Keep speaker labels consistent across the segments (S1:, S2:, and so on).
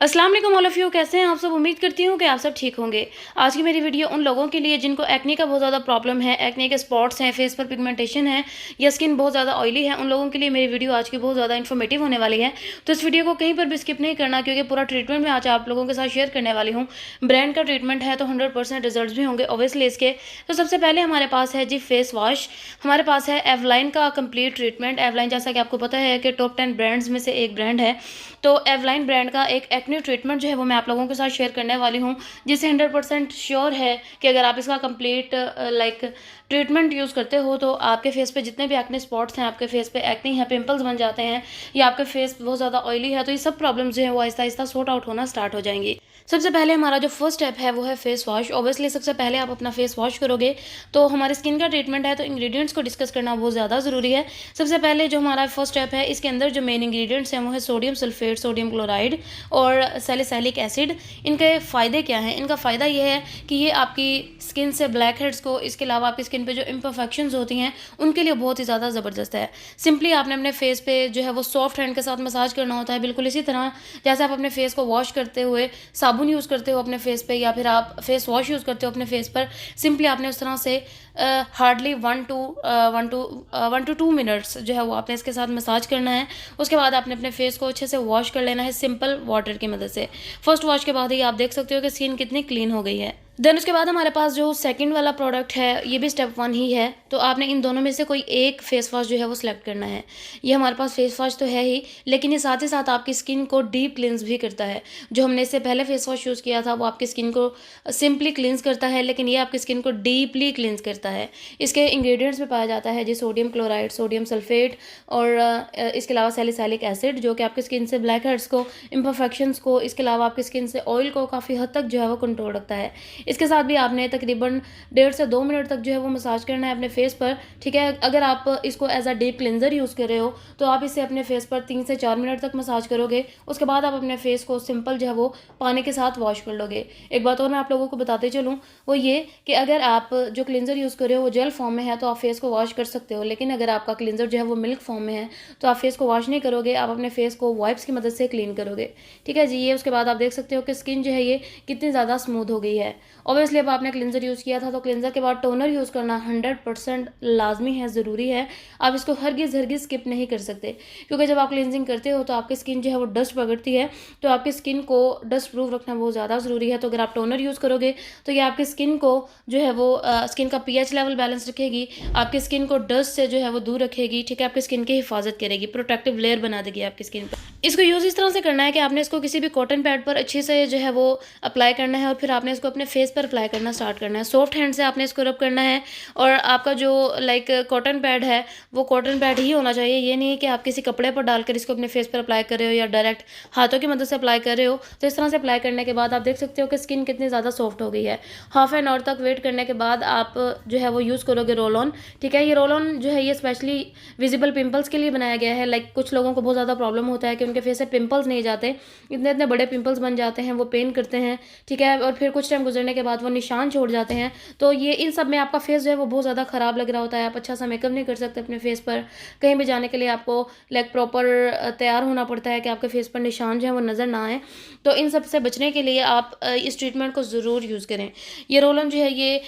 S1: अस्सलाम वालेकुम all of you, कैसे हैं आप सब। उम्मीद करती हूँ कि आप सब ठीक होंगे। आज की मेरी वीडियो उन लोगों के लिए जिनको एक्ने का बहुत ज़्यादा प्रॉब्लम है, एक्ने के स्पॉट्स हैं, फेस पर पिगमेंटेशन है या स्किन बहुत ज़्यादा ऑयली है, उन लोगों के लिए मेरी वीडियो आज की बहुत ज़्यादा इन्फॉर्मेटिव होने वाली है। तो इस वीडियो को कहीं पर भी स्किप नहीं करना, क्योंकि पूरा ट्रीटमेंट मैं आज आप लोगों के साथ शेयर करने वाली हूँ। ब्रांड का ट्रीटमेंट है तो 100% रिजल्ट भी होंगे ऑब्वियसली इसके। तो सबसे पहले हमारे पास है जी फेस वॉश। हमारे पास है एवलाइन का कंप्लीट ट्रीटमेंट। एवलाइन जैसा कि आपको पता है कि टॉप 10 ब्रांड्स में से एक ब्रांड है। तो एवलाइन ब्रांड का एक एक्ने ट्रीटमेंट जो है वो मैं आप लोगों के साथ शेयर करने वाली हूँ, जिससे 100% श्योर है कि अगर आप इसका कंप्लीट ट्रीटमेंट यूज़ करते हो तो आपके फेस पे जितने भी एक्ने स्पॉट्स हैं, आपके फेस पे एक्ने है, पिंपल्स बन जाते हैं या आपके फेस बहुत ज़्यादा ऑयली है, तो ये सब प्रॉब्लम्स जो है वो आहिस्ता आहिस्ता सॉर्ट आउट होना स्टार्ट हो जाएंगी। सबसे पहले हमारा जो फर्स्ट स्टेप है वो है फेस वॉश। ऑब्वियसली सबसे पहले आप अपना फेस वॉश करोगे तो हमारे स्किन का ट्रीटमेंट है तो इंग्रेडिएंट्स को डिस्कस करना बहुत ज़्यादा ज़रूरी है। सबसे पहले जो हमारा फर्स्ट स्टेप है, इसके अंदर जो मेन इंग्रेडिएंट्स हैं वो है सोडियम सल्फेट, सोडियम क्लोराइड और सैलिसिलिक एसिड। इनके फ़ायदे क्या हैं? इनका फ़ायदा ये है कि ये आपकी स्किन से ब्लैक हेड्स को, इसके अलावा आपकी स्किन पे जो इम्परफेक्शंस होती हैं उनके लिए बहुत ही ज़्यादा ज़बरदस्त है। सिंपली आपने अपने फेस पे जो है वो सॉफ्ट हैंड के साथ मसाज करना होता है, बिल्कुल इसी तरह जैसे आप अपने फेस को वॉश करते हुए साबुन यूज़ करते हो अपने फेस पे या फिर आप फेस वॉश यूज़ करते हो अपने फेस पर। सिंपली आपने उस तरह से हार्डली 1 to 2 मिनट्स जो है वो आपने इसके साथ मसाज करना है। उसके बाद आपने अपने फेस को अच्छे से वॉश कर लेना है सिंपल वाटर की मदद से। फर्स्ट वॉश के बाद ही आप देख सकते हो कि स्किन कितनी क्लीन हो गई है। देन उसके बाद हमारे पास जो सेकंड वाला प्रोडक्ट है, ये भी स्टेप 1 ही है। तो आपने इन दोनों में से कोई एक फेस वॉश जो है वो सिलेक्ट करना है। ये हमारे पास फेस वॉश तो है ही, लेकिन ये साथ ही साथ आपकी स्किन को डीप क्लींस भी करता है। जो हमने इससे पहले फेस वॉश यूज़ किया था वो आपकी स्किन को सिंपली क्लींस करता है, लेकिन ये आपकी स्किन को डीपली क्लींस करता है। इसके इंग्रेडिएंट्स में पाया जाता है जी सोडियम क्लोराइड, सोडियम सल्फेट और इसके अलावा सैलिसिलिक एसिड, जो कि आपकी स्किन से ब्लैक हेड्स को, इम्परफेक्शंस को, इसके अलावा आपकी स्किन से ऑयल को काफ़ी हद तक जो है वो कंट्रोल रखता है। इसके साथ भी आपने तकरीबन 1.5 से 2 मिनट तक जो है वो मसाज करना है अपने फेस पर। ठीक है, अगर आप इसको as a deep cleanser use कर रहे हो तो आप इसे अपने फेस पर 3 से 4 मिनट तक मसाज करोगे। उसके बाद आप अपने फेस को सिंपल जो है वो पानी के साथ वॉश कर लोगे। एक बात और मैं आप लोगों को बताते चलूँ, वो ये कि अगर आप जो क्लिनजर यूज़ कर रहे हो वो जेल फॉर्म में है तो आप फेस को वॉश कर सकते हो, लेकिन अगर आपका क्लिनजर जो है वो मिल्क फॉर्म में है तो आप फेस को वॉश नहीं करोगे, आप अपने फेस को वाइप्स की मदद से क्लीन करोगे। ठीक है जी, ये उसके बाद आप देख सकते हो कि स्किन जो है ये कितनी ज़्यादा स्मूथ हो गई है। ऑब्वियसली अब आपने क्लिनजर यूज़ किया था तो क्लिनजर के बाद टोनर यूज़ करना 100% लाजमी है, ज़रूरी है। आप इसको हरगिज़ स्किप नहीं कर सकते, क्योंकि जब आप क्लिनजिंग करते हो तो आपकी स्किन जो है वो डस्ट पकड़ती है, तो आपकी स्किन को डस्ट प्रूफ रखना बहुत ज़्यादा ज़रूरी है। तो अगर आप टोनर यूज़ करोगे तो ये आपकी स्किन को जो है वो स्किन का पीएच लेवल बैलेंस रखेगी, आपकी स्किन को डस्ट से जो है वो दूर रखेगी। ठीक है, आपकी स्किन की हिफाजत करेगी, प्रोटेक्टिव लेयर बना देगी आपकी स्किन पर। इसको यूज़ इस तरह से करना है कि आपने इसको किसी भी कॉटन पैड पर अच्छे से जो है वो अप्लाई करना है और फिर आपने इसको अपने फेस पर अप्लाई करना स्टार्ट करना है। सॉफ्ट हैंड से आपने इसको रब करना है और आपका जो कॉटन पैड है वो कॉटन पैड ही होना चाहिए। ये नहीं कि आप किसी कपड़े पर डालकर इसको अपने फेस पर अप्लाई कर रहे हो या डायरेक्ट हाथों की मदद से अप्लाई कर रहे हो। तो इस तरह से अप्लाई करने के बाद आप देख सकते हो कि स्किन कितनी ज़्यादा सॉफ्ट हो गई है। हाफ एन आवर तक वेट करने के बाद आप जो है वो यूज़ करोगे रोल ऑन। ठीक है, ये रोल ऑन जो है ये स्पेशली विजिबल पिंपल्स के लिए बनाया गया है। कुछ लोगों को बहुत ज़्यादा प्रॉब्लम होता है कि उनके फेस से पिंपल्स नहीं जाते, इतने इतने बड़े पिंपल्स बन जाते हैं, वो पेन करते हैं। ठीक है, और फिर कुछ टाइम गुजरने के बाद वो निशान छोड़ जाते हैं। तो ये इन सब में आपका फेस जो है वो बहुत ज़्यादा ख़राब लग रहा होता है, आप अच्छा सा मेकअप नहीं कर सकते अपने फेस पर। कहीं भी जाने के लिए आपको प्रॉपर तैयार होना पड़ता है कि आपके फेस पर निशान जो है वो नज़र ना आए। तो इन सब से बचने के लिए आप इस ट्रीटमेंट को ज़रूर यूज़ करें। ये रोल ऑन जो है ये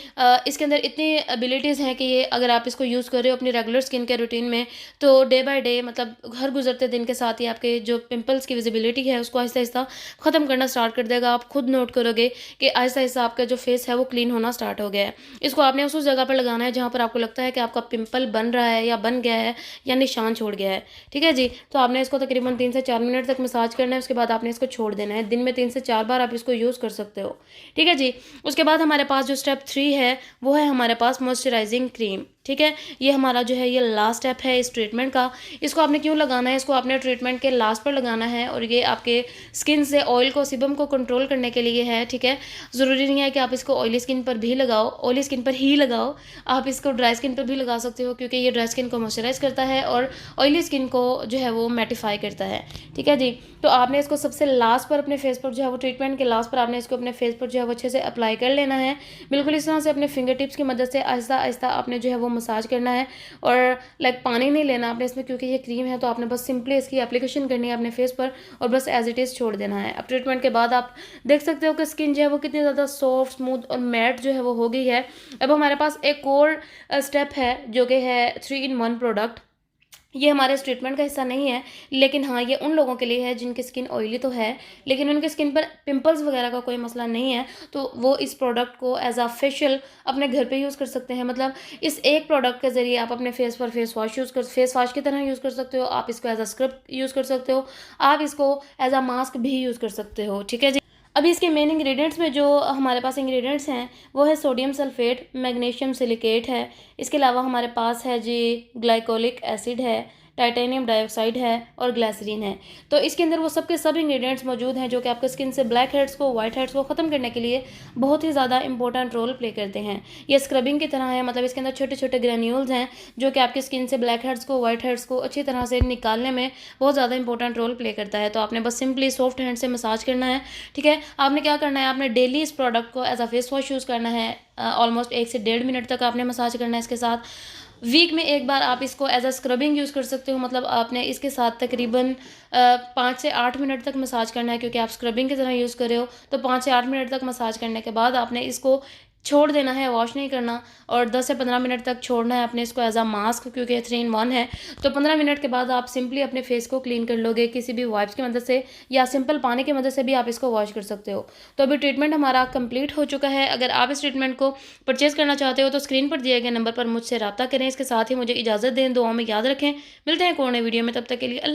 S1: इसके अंदर इतनी एबिलिटीज़ हैं कि ये अगर आप इसको यूज़ कर रहे हो अपनी रेगुलर स्किन केयर रूटीन में तो डे बाय डे मतलब हर गुजरते दिन के साथ ही आपके जो पिंपल्स की विजिबिलिटी है उसको आहिस्ता आहिस्ता ख़त्म करना स्टार्ट कर देगा। आप खुद नोट करोगे कि आहिस्ता आहिस्ता आपका जो फेस है वो क्लीन होना स्टार्ट हो गया है। इसको आपने उस जगह पर लगाना है जहाँ पर आपको लगता है कि आपका पिंपल बन रहा है या बन गया है या निशान छोड़ गया है। ठीक है जी, तो आपने इसको तकरीबन 3 से 4 मिनट तक मसाज करना है। उसके बाद आपने इसको छोड़ देना है। दिन में 3 से 4 बार आप इसको यूज़ कर सकते हो। ठीक है जी, उसके बाद हमारे पास जो स्टेप 3 है वो है हमारे पास मॉइस्चराइजिंग क्रीम। ठीक है, ये हमारा जो है ये लास्ट स्टेप है इस ट्रीटमेंट का। इसको आपने क्यों लगाना है? इसको आपने ट्रीटमेंट के लास्ट पर लगाना है और ये आपके स्किन से ऑयल को, सीबम को कंट्रोल करने के लिए है। ठीक है, ज़रूरी नहीं है कि आप इसको ऑयली स्किन पर भी लगाओ, ऑयली स्किन पर ही लगाओ, आप इसको ड्राई स्किन पर भी लगा सकते हो, क्योंकि ये ड्राई स्किन को मॉइस्चराइज करता है और ऑयली स्किन को जो है वो मैटिफाई करता है। ठीक है जी, तो आपने इसको सबसे लास्ट पर अपने फेस पर जो है वो ट्रीटमेंट के लास्ट पर आपने इसको अपने फेस पर जो है वो अच्छे से अप्लाई कर लेना है। बिल्कुल इस तरह से अपने फिंगर टिप्स की मदद से आहिस्ता आहिस्ता आपने जो है वो मसाज करना है और लाइक पानी नहीं लेना आपने इसमें, क्योंकि ये क्रीम है तो आपने बस सिंपली इसकी एप्लीकेशन करनी है अपने फेस पर और बस एज इट इज़ छोड़ देना है। अब ट्रीटमेंट के बाद आप देख सकते हो कि स्किन जो है वो कितनी ज़्यादा सॉफ्ट, स्मूथ और मैट जो है वो हो गई है। अब हमारे पास एक और स्टेप है जो कि है 3 in 1 प्रोडक्ट। ये हमारे इस ट्रीटमेंट का हिस्सा नहीं है, लेकिन हाँ ये उन लोगों के लिए है जिनकी स्किन ऑयली तो है लेकिन उनकी स्किन पर पिंपल्स वगैरह का कोई मसला नहीं है, तो वो इस प्रोडक्ट को एज अ फेशियल अपने घर पे यूज़ कर सकते हैं। मतलब इस एक प्रोडक्ट के ज़रिए आप अपने फेस पर फेस वॉश की तरह यूज़ कर सकते हो, आप इसको एज अ स्क्रब यूज़ कर सकते हो, आप इसको एज अ मास्क भी यूज़ कर सकते हो। ठीक है जी। अभी इसके मेन इंग्रेडिएंट्स में जो हमारे पास इंग्रेडिएंट्स हैं वो है सोडियम सल्फेट, मैग्नीशियम सिलिकेट है, इसके अलावा हमारे पास है जी ग्लाइकोलिक एसिड है, टाइटेनियम डाइऑक्साइड है और ग्लिसरीन है। तो इसके अंदर वो सब के सब इंग्रेडिएंट्स मौजूद हैं जो कि आपके स्किन से ब्लैक हेड्स को, वाइट हेड्स को ख़त्म करने के लिए बहुत ही ज़्यादा इंपॉर्टेंट रोल प्ले करते हैं। ये स्क्रबिंग की तरह है, मतलब इसके अंदर छोटे छोटे ग्रेन्यूल्स हैं जो कि आपकी स्किन से ब्लैक हेड्स को, वाइट हेड्स को अच्छी तरह से निकालने में बहुत ज़्यादा इंपॉर्टेंट रोल प्ले करता है। तो आपने बस सिंपली सॉफ्ट हैंड से मसाज करना है। ठीक है, आपने क्या करना है, आपने डेली इस प्रोडक्ट को as a face wash use करना है। ऑलमोस्ट 1 से 1.5 मिनट तक आपने मसाज करना है इसके साथ। वीक में एक बार आप इसको एज अ स्क्रबिंग यूज़ कर सकते हो, मतलब आपने इसके साथ तकरीबन 5 से 8 मिनट तक मसाज करना है, क्योंकि आप स्क्रबिंग की तरह यूज़ कर रहे हो। तो 5 से 8 मिनट तक मसाज करने के बाद आपने इसको छोड़ देना है, वॉश नहीं करना, और 10 से 15 मिनट तक छोड़ना है अपने इसको एज अ मास्क, क्योंकि 3 in 1 है। तो 15 मिनट के बाद आप सिंपली अपने फेस को क्लीन कर लोगे किसी भी वाइप्स की मदद से या सिंपल पानी की मदद से भी आप इसको वॉश कर सकते हो। तो अभी ट्रीटमेंट हमारा कंप्लीट हो चुका है। अगर आप इस ट्रीटमेंट को परचेज़ करना चाहते हो तो स्क्रीन पर दिए गए नंबर पर मुझसे रब्ता करें। इसके साथ ही मुझे इजाज़त दें, दुआओं में याद रखें। मिलते हैं एक और नई वीडियो में, तब तक के लिए अल्लाह।